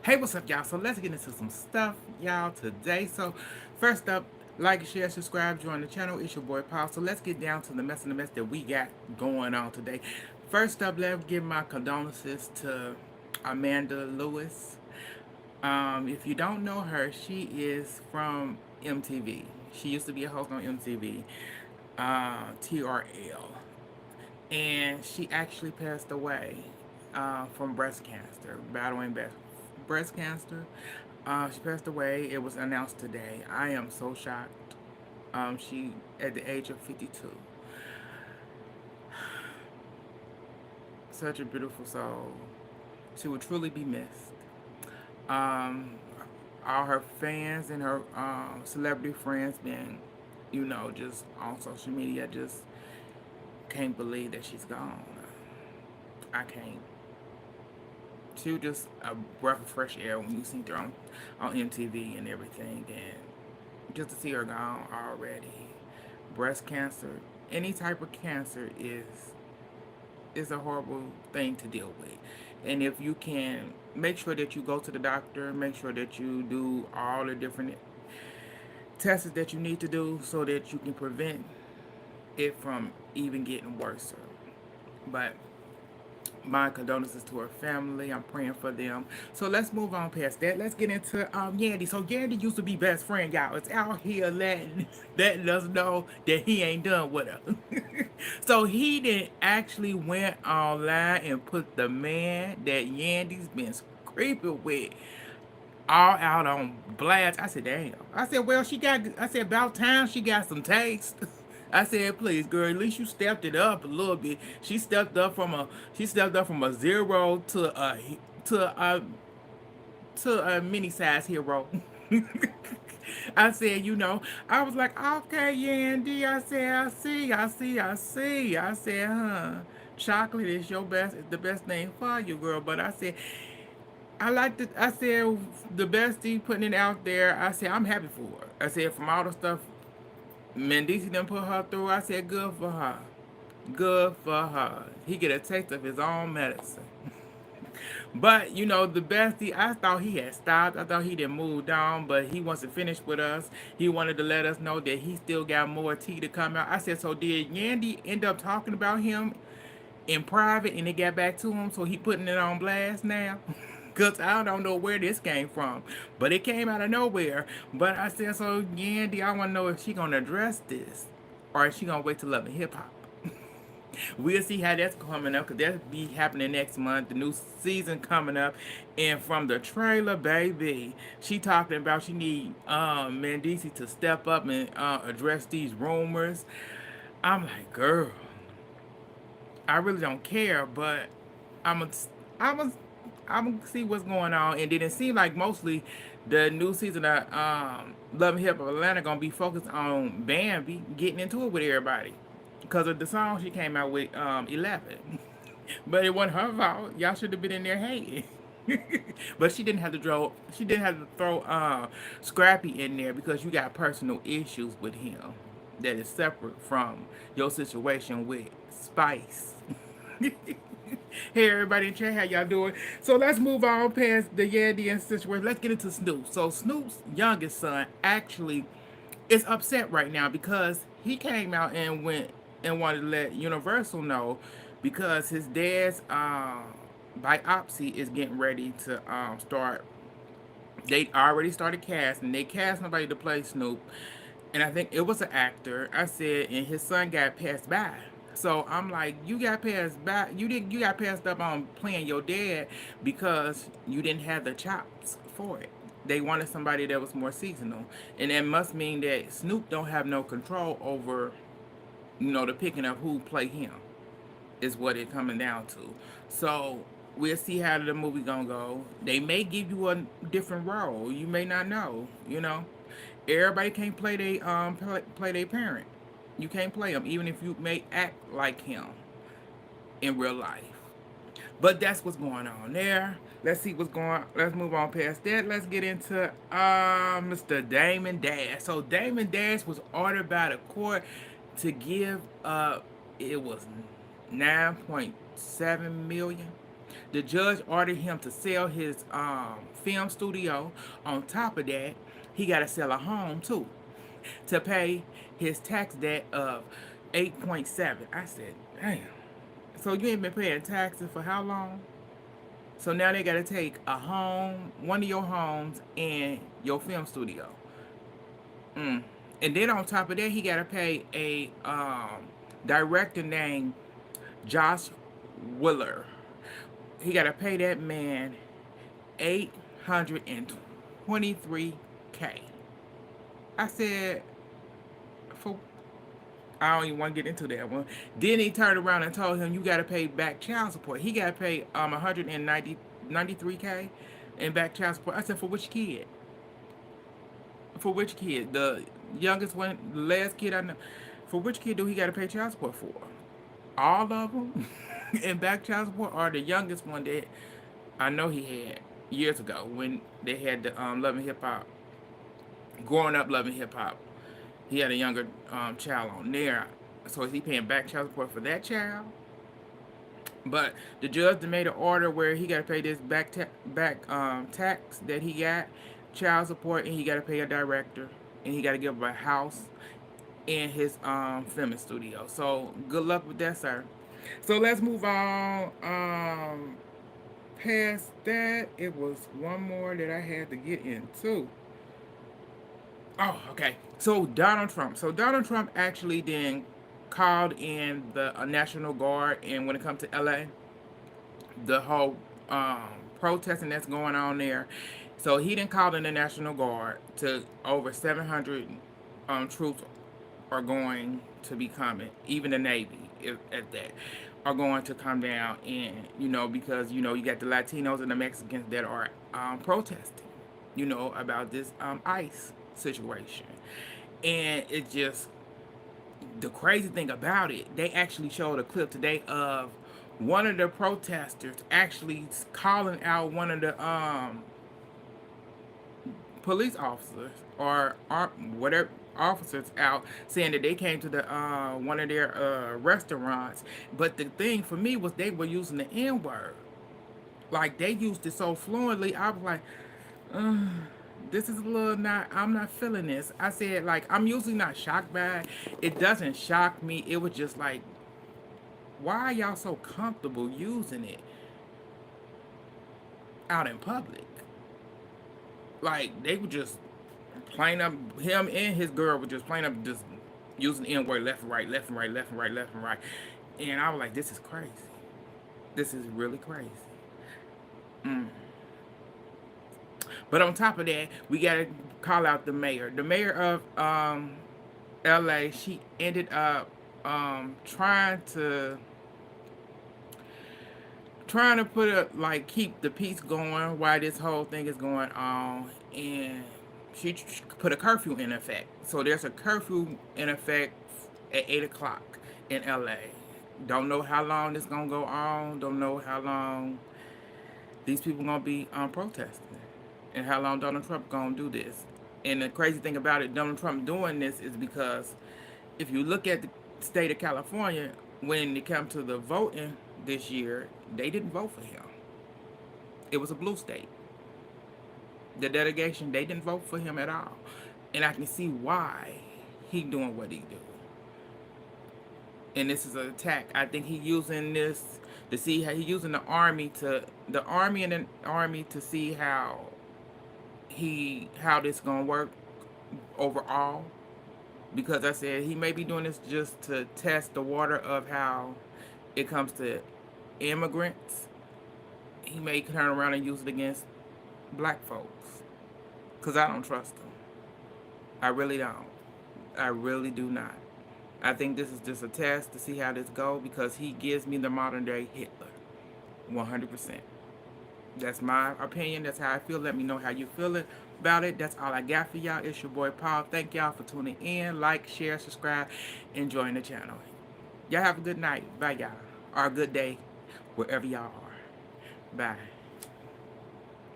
Hey, what's up, y'all? So let's get into some stuff, y'all, today. So first up, like, share, subscribe, join the channel. It's your boy Paul. So let's get down to the mess and the mess that we got going on today. First up, let's give my condolences to Amanda Lewis. If you don't know her, she is from MTV. She used to be a host on MTV, TRL, and she actually passed away from breast cancer, battling breast cancer. She passed away. It was announced today. I am so shocked. She, at the age of 52, such a beautiful soul. She will truly be missed. Um, all her fans and her celebrity friends been, just on social media, just can't believe that she's gone. I can't. She was just a breath of fresh air when you see her on MTV and everything, and just to see her gone already. Breast cancer, any type of cancer is a horrible thing to deal with. And if you can make sure that you go to the doctor, make sure that you do all the different tests that you need to do so that you can prevent it from even getting worse. But my condolences to her family. I'm praying for them. So let's move on past that. Let's get into Yandy. So Yandy used to be best friend, y'all. It's out here letting us know that he ain't done with her. So he didn't actually went online and put the man that Yandy's been creeping with all out on blast. I said, damn. I said, well, I said, about time she got some taste. I said, please, girl, at least you stepped it up a little bit. She stepped up from a zero to a mini size hero. I said, I was like, okay, Yandy. I said, I said, huh? Chocolate is the best thing for you, girl. But I said, I said, the bestie putting it out there. I said, I'm happy for her. I said, from all the stuff Mendici done put her through, I said, good for her. Good for her. He get a taste of his own medicine. But, the bestie, I thought he had stopped. I thought he didn't moved on, but he wants to finish with us. He wanted to let us know that he still got more tea to come out. I said, so did Yandy end up talking about him in private and it got back to him, so he putting it on blast now? Because I don't know where this came from, but it came out of nowhere. But I said, so Yandy, I want to know if she going to address this or is she going to wait to Love and Hip Hop. We'll see how that's coming up, because that'll be happening next month. The new season coming up. And from the trailer, baby, she talking about she need Mendici to step up and address these rumors. I'm like, girl, I really don't care, but I'm a, I'm a, I'm gonna see what's going on. And then it seemed like mostly the new season of Love and Hip Hop Atlanta gonna be focused on Bambi getting into it with everybody because of the song she came out with 11. But it wasn't her fault. Y'all should have been in there hating. But she didn't have to throw. She didn't have to throw Scrappy in there because you got personal issues with him that is separate from your situation with Spice. Hey everybody in chat, how y'all doing? So let's move on past the Yandy and situation. Let's get into Snoop. So Snoop's youngest son actually is upset right now because he came out and went and wanted to let Universal know because his dad's biopsy is getting ready to start. They already started casting. They cast somebody to play Snoop, and I think it was an actor. I said, and his son got passed by. So I'm like, you got passed by. You got passed up on playing your dad because you didn't have the chops for it. They wanted somebody that was more seasonal, and that must mean that Snoop don't have no control over, the picking of who play him. Is what it coming down to. So we'll see how the movie gonna go. They may give you a different role. You may not know. Everybody can't play their parent. You can't play them, even if you may act like him in real life. But that's what's going on there. Let's see what's going on. Let's move on past that. Let's get into Mr. Damon Dash. So Damon Dash was ordered by the court to give it was 9.7 million. The judge ordered him to sell his film studio. On top of that, he got to sell a home too to pay his tax debt of 8.7. I said, damn. So you ain't been paying taxes for how long? So now they got to take a home, one of your homes, and your film studio. Mm. And then on top of that, he got to pay a director named Josh Willer. He got to pay that man 823K. I said, for I don't even want to get into that one. Then he turned around and told him, you got to pay back child support. He got to pay 193K in back child support. I said, for which kid? For which kid? The youngest one, the last kid I know. For which kid do he got to pay child support for? All of them in back child support, or the youngest one that I know he had years ago when they had the Loving Hip Hop, growing up Loving Hip Hop. He had a younger child on there, so is he paying back child support for that child? But the judge made an order where he got to pay this tax that he got, child support, and he got to pay a director, and he got to give him a house in his filming studio. So good luck with that, sir. So let's move on. Past that, it was one more that I had to get into. Oh, okay. So Donald Trump. So Donald Trump actually then called in the National Guard, and when it comes to LA, the whole protesting that's going on there. So he didn't call in the National Guard. To over 700 troops are going to be coming. Even the Navy, at that, are going to come down, and because you got the Latinos and the Mexicans that are protesting, about this ICE situation. And it just, the crazy thing about it, they actually showed a clip today of one of the protesters actually calling out one of the police officers or whatever officers out, saying that they came to the one of their restaurants. But the thing for me was they were using the N-word. Like, they used it so fluently. I was like, this is a little not, I'm not feeling this. I said, like, I'm usually not shocked by it. It doesn't shock me. It was just like, why are y'all so comfortable using it out in public? Like, they were just plain up, him and his girl were just plain up just using the N-word left and right, left and right, left and right, left and right. And I was like, this is crazy. This is really crazy. But on top of that, we got to call out the mayor. The mayor of LA, she ended up trying to put keep the peace going while this whole thing is going on. And she put a curfew in effect. So there's a curfew in effect at 8 o'clock in LA. Don't know how long this going to go on. Don't know how long these people going to be protesting. And how long Donald Trump going to do this. And the crazy thing about it, Donald Trump doing this is because if you look at the state of California, when it comes to the voting this year, they didn't vote for him. It was a blue state. The delegation, they didn't vote for him at all. And I can see why he doing what he do. And this is an attack. I think he using this to see how he using the army to see how this gonna work overall. Because I said he may be doing this just to test the water of how it comes to immigrants. He may turn around and use it against black folks. Because I don't trust them. I really don't. I really do not. I think this is just a test to see how this goes, because he gives me the modern day Hitler. 100%. That's my opinion. That's how I feel. Let me know how you feel about it. That's all I got for y'all. It's your boy Paul. Thank y'all for tuning in. Like, share, subscribe, and join the channel. Y'all have a good night. Bye, y'all. Or a good day, wherever y'all are. Bye.